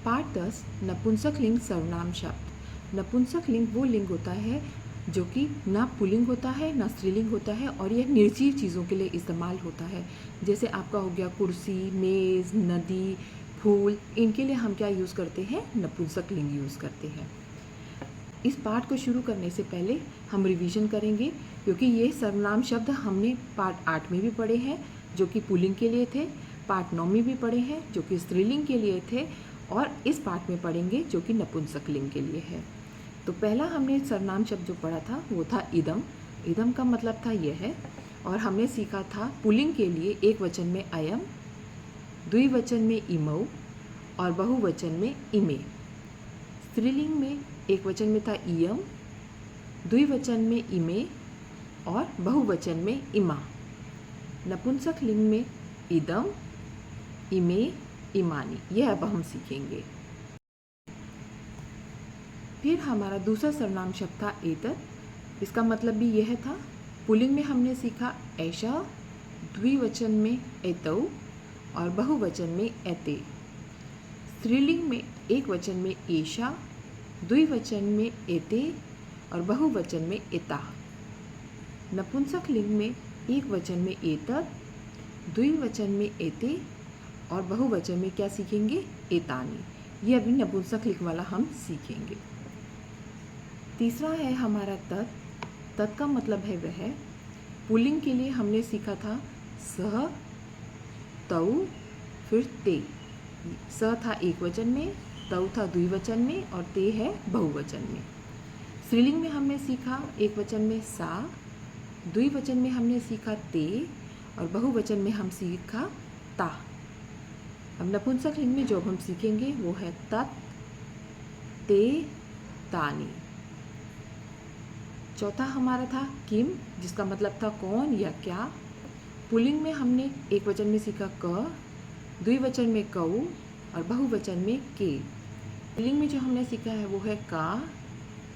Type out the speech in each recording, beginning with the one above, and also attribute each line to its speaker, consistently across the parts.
Speaker 1: पाठ 10 नपुंसक लिंग सर्वनाम शब्द। नपुंसक लिंग वो लिंग होता है जो कि ना पुल्लिंग होता है ना स्त्रीलिंग होता है और यह निर्जीव चीज़ों के लिए इस्तेमाल होता है। जैसे आपका हो गया कुर्सी, मेज़, नदी, फूल, इनके लिए हम क्या यूज़ करते हैं? नपुंसक लिंग यूज़ करते हैं। इस पाठ को शुरू करने से पहले हम रिवीजन करेंगे क्योंकि ये सर्वनाम शब्द हमने पाठ 8 में भी पढ़े हैं जो कि पुल्लिंग के लिए थे, पाठ 9 में भी पढ़े हैं जो कि स्त्रीलिंग के लिए थे और इस पाठ में पढ़ेंगे जो कि नपुंसक लिंग के लिए है। तो पहला हमने सर्वनाम शब्द जो पढ़ा था वो था इदम। इदम का मतलब था यह है और हमने सीखा था पुल्लिंग के लिए एक वचन में अयम, द्विवचन में इमौ और बहुवचन में इमे। स्त्रीलिंग में एक वचन में था इयम, द्विवचन में इमे और बहुवचन में इमा। नपुंसक लिंग में इदम, इमे, इमानी, यह अब हम सीखेंगे। फिर हमारा दूसरा सर्वनाम शब्द था एतत्। इसका मतलब भी यह था। पुल्लिंग में हमने सीखा ऐशा, द्विवचन में एतौ और बहुवचन में एते। स्त्रीलिंग में एक वचन में एशा, द्विवचन में एते और बहुवचन में एता। नपुंसक लिंग में एक वचन में एतत्, द्विवचन में एते और बहुवचन में क्या सीखेंगे? एतानी। ये अभी नपुंसक लिंग वाला हम सीखेंगे। तीसरा है हमारा तत्। तत् का मतलब है वह। पुल्लिंग के लिए हमने सीखा था सह, तौ, फिर ते। स था एक वचन में, तौ था द्विवचन में और ते है बहुवचन में। स्त्रीलिंग में हमने सीखा एक वचन में सा, द्विवचन में हमने सीखा ते और बहुवचन में हम सीखा ता। अब नपुंसक लिंग में जो हम सीखेंगे वो है तत्, ते, तानी। चौथा हमारा था किम, जिसका मतलब था कौन या क्या। पुल्लिंग में हमने एक वचन में सीखा क, द्विवचन में कौ और बहुवचन में के। स्त्रीलिंग में जो हमने सीखा है वो है का,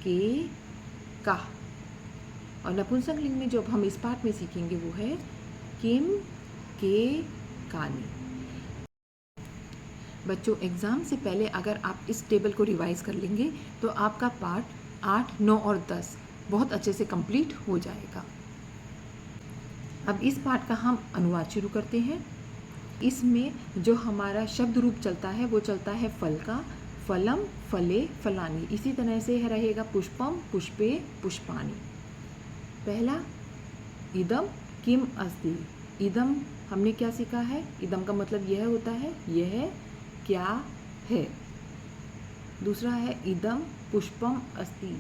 Speaker 1: के, का। और नपुंसक लिंग में जो हम इस पाठ में सीखेंगे वो है किम, के, कानी। बच्चों, एग्ज़ाम से पहले अगर आप इस टेबल को रिवाइज कर लेंगे तो आपका पाठ 8, 9 और 10 बहुत अच्छे से कंप्लीट हो जाएगा। अब इस पाठ का हम अनुवाद शुरू करते हैं। इसमें जो हमारा शब्द रूप चलता है वो चलता है फल का, फलम, फले, फलानी। इसी तरह से रहेगा पुष्पम, पुष्पे, पुष्पानी। पहला इदम किम अस्ति। इदम हमने क्या सीखा है? इदम का मतलब यह होता है यह क्या है। दूसरा है इदम पुष्पम अस्ति,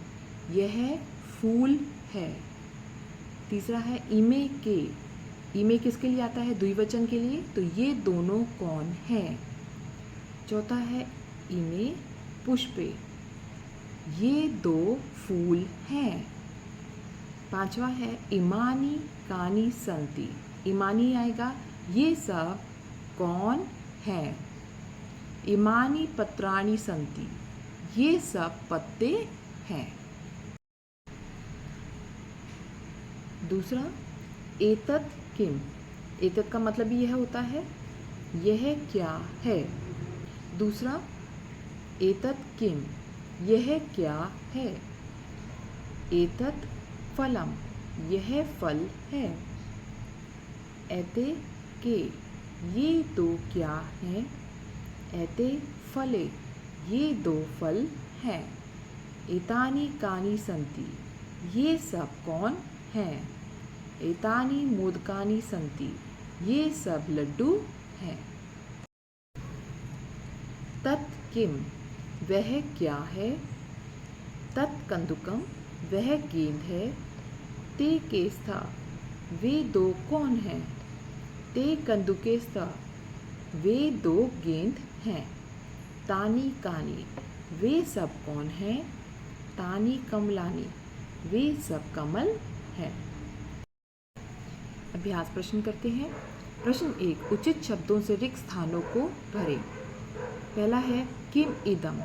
Speaker 1: यह फूल है। तीसरा है इमे के। इमे किसके लिए आता है? द्विवचन के लिए। तो ये दोनों कौन हैं? चौथा है इमे पुष्पे, ये दो फूल हैं। पांचवा है इमानी कानी संति। इमानी आएगा, ये सब कौन हैं? इमानी पत्राणी संति, ये सब पत्ते हैं। दूसरा एतत् किम। एतत् का मतलब यह होता है यह क्या है। दूसरा एतत् किम, यह क्या है। एतत् फलम, यह फल है। एते के, ये दो क्या हैं। एते फले, ये दो फल हैं। एतानी कानी संति, ये सब कौन हैं। एतानी मोदकानी संति, ये सब लड्डू हैं। तत् किम, वह क्या है। तत् कंदुकम, वह गेंद है। ते केस्था, वे दो कौन हैं। ते कंदुकेस्था, वे दो गेंद हैं। तानी कानी, वे सब कौन हैं। तानी कमलानी, वे सब कमल हैं। अभ्यास प्रश्न करते हैं। प्रश्न 1, उचित शब्दों से रिक्त स्थानों को भरें। पहला है किम इदम,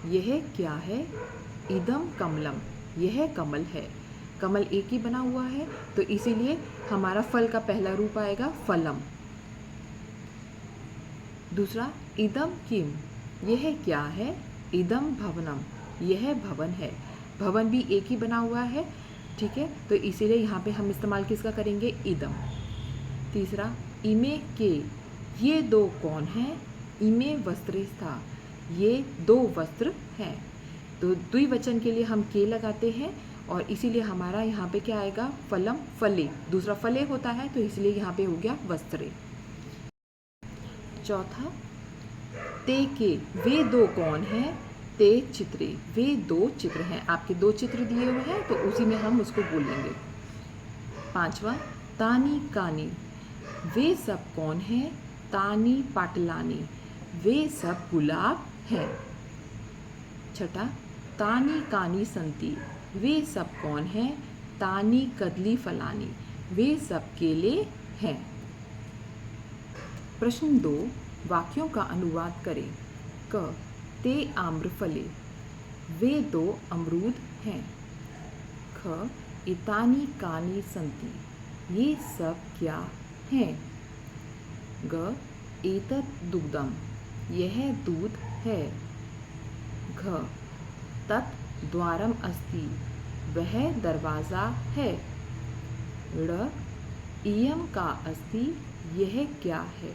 Speaker 1: यह क्या है। इदम कमलम, यह कमल है। कमल एक ही बना हुआ है तो इसीलिए हमारा फल का पहला रूप आएगा फलम। दूसरा इदम किम, यह क्या है? इदम भवनम, यह भवन है। भवन भी एक ही बना हुआ है, ठीक है, तो इसीलिए यहाँ पे हम इस्तेमाल किसका करेंगे? इदम। तीसरा, इमे के, ये दो कौन हैं? इमे वस्त्रेस्था, ये दो वस्त्र हैं। तो द्विवचन के लिए हम के लगाते हैं और इसीलिए हमारा यहाँ पे क्या आएगा? फलम फले, दूसरा फले होता है तो इसलिए यहाँ पे हो गया वस्त्रे। चौथा, ते के, वे दो कौन हैं? ते चित्रे, वे दो चित्र हैं। आपके दो चित्र दिए हुए हैं तो उसी में हम उसको बोलेंगे। पांचवा, तानी कानी, वे सब कौन हैं? तानी पाटलानी, वे सब गुलाब हैं। छठा, तानी कानी संती, वे सब कौन हैं? तानी कदली फलानी, वे सब केले हैं। प्रश्न 2, वाक्यों का अनुवाद करें। क, ते आम्रफले, वे दो अमरूद हैं। ख, इतानी कानी संति, ये सब क्या हैं? ग, एतत् दुग्धम, यह दूध है। घ, तत् द्वारम अस्ति, वह दरवाज़ा है। ड़, इयम का अस्ति, यह क्या है?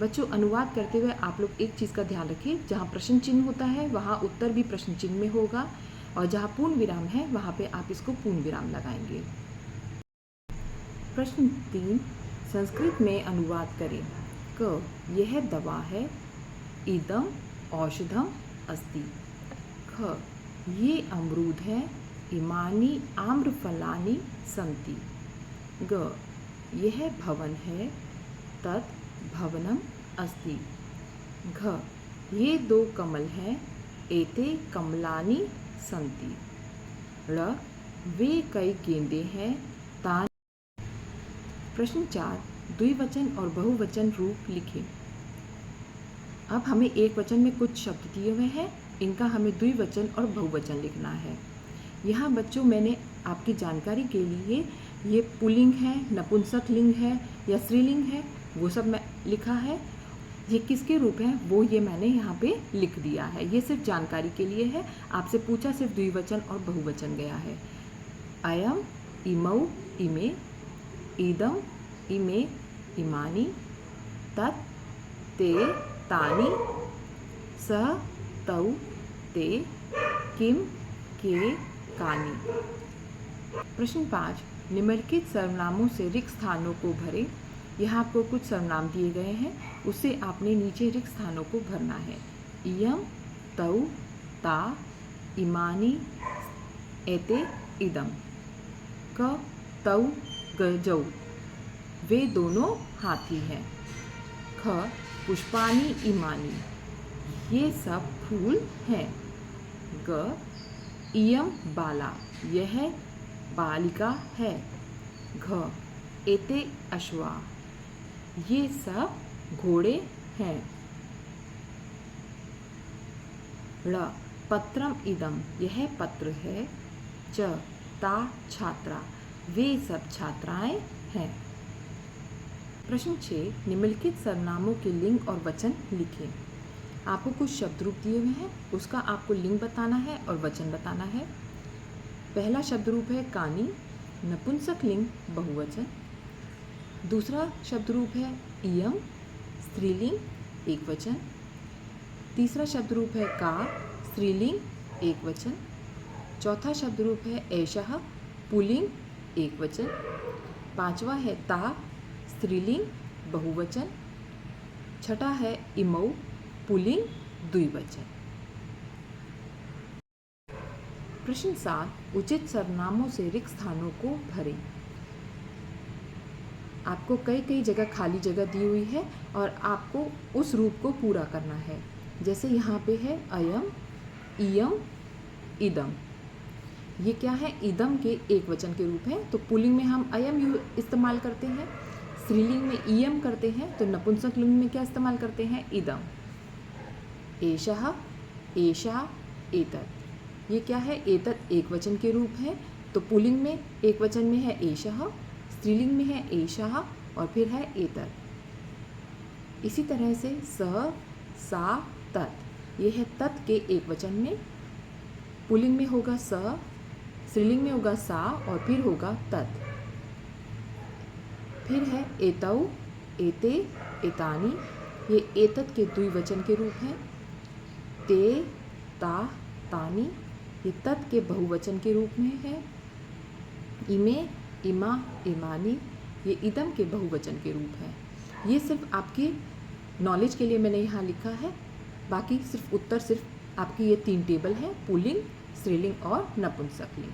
Speaker 1: बच्चों, अनुवाद करते हुए आप लोग एक चीज़ का ध्यान रखिए, जहाँ प्रश्न चिन्ह होता है वहाँ उत्तर भी प्रश्न चिन्ह में होगा और जहाँ पूर्ण विराम है वहाँ पे आप इसको पूर्ण विराम लगाएंगे। प्रश्न 3, संस्कृत में अनुवाद करें। क, यह दवा है। इदम औषधम अस्ति। ख, ये अमरूद है। इमानी आम्रफलानि सन्ति। ग, यह भवन है। तत् भवनम अस्ति। घ, ये दो कमल हैं। एते कमलानि सन्ति। ड़, वे कई गेंदे हैं। तानि। प्रश्न 4, द्विवचन और बहुवचन रूप लिखें। अब हमें एक वचन में कुछ शब्द दिए हुए हैं, इनका हमें द्विवचन और बहुवचन लिखना है। यहाँ बच्चों मैंने आपकी जानकारी के लिए ये पुल्लिंग है, नपुंसक लिंग है या स्त्रीलिंग है, वो सब मैं लिखा है। ये किसके रूप हैं वो ये मैंने यहाँ पे लिख दिया है। ये सिर्फ जानकारी के लिए है। आपसे पूछा सिर्फ द्विवचन और बहुवचन गया है। अयम, इमौ, इमे, इदम, इमे, इमानी, तत्, ते, तानि, स, तौ, ते, किम, के, कानि। प्रश्न 5, निम्नलिखित सर्वनामों से रिक्त स्थानों को भरें। यहाँ आपको कुछ सर्वनाम दिए गए हैं, उससे आपने नीचे रिक्त स्थानों को भरना है। इयम, तौ, ता, इमानी, एते, इदम। क, तौ, गजौ, वे दोनों हाथी हैं। ख, पुष्पानि इमानी, ये सब फूल हैं। ग, इयम बाला, यह बालिका है। घ, एते अश्वा, ये सब घोड़े हैं। ड़, पत्रम इदम, यह पत्र है। च, ता छात्रा, वे सब छात्राएं हैं। प्रश्न 6, निम्नलिखित सर्वनामों के लिंग और वचन लिखें। आपको कुछ शब्द रूप दिए हुए हैं, उसका आपको लिंग बताना है और वचन बताना है। पहला शब्द रूप है कानी, नपुंसक लिंग बहुवचन। दूसरा शब्द रूप है इयम, स्त्रीलिंग एक वचन। तीसरा शब्द रूप है का, स्त्रीलिंग एक वचन। चौथा शब्द रूप है एषः, पुल्लिंग एक वचन। पांचवा है ता, स्त्रीलिंग बहुवचन। छठा है इमौ, पुल्लिंग द्विवचन। प्रश्न 7, उचित सर्वनामों से रिक्त स्थानों को भरें। आपको कई जगह खाली जगह दी हुई है और आपको उस रूप को पूरा करना है। जैसे यहाँ पे है अयम, इयम, इदम। ये क्या है? इदम के एक वचन के रूप हैं, तो पुल्लिंग में हम अयम इस्तेमाल करते हैं, स्त्रीलिंग में इयम करते हैं, तो नपुंसक लिंग में क्या इस्तेमाल करते हैं? इदम। एषः, एषा, एतत्, ये क्या है? एतत् एक वचन के रूप है, तो पुल्लिंग में एक वचन में है एषः, स्त्रीलिंग में है एषः और फिर है एतत्। इसी तरह से स, सा, तत्, ये है तत् के एक वचन में, पुल्लिंग में होगा स, स्त्रीलिंग में होगा सा और फिर होगा तत्। फिर है एतौ, एते, एतानि, ये एतत् के द्विवचन के रूप हैं। ते, ता, तानि, ये तत् के बहुवचन के रूप में है। इमे, इमा, इमानि, ये इदम के बहुवचन के रूप हैं। ये सिर्फ आपकी नॉलेज के लिए मैंने यहाँ लिखा है, बाकी सिर्फ उत्तर सिर्फ आपकी ये 3 टेबल हैं, पुल्लिंग, स्त्रीलिंग और नपुंसकलिंग।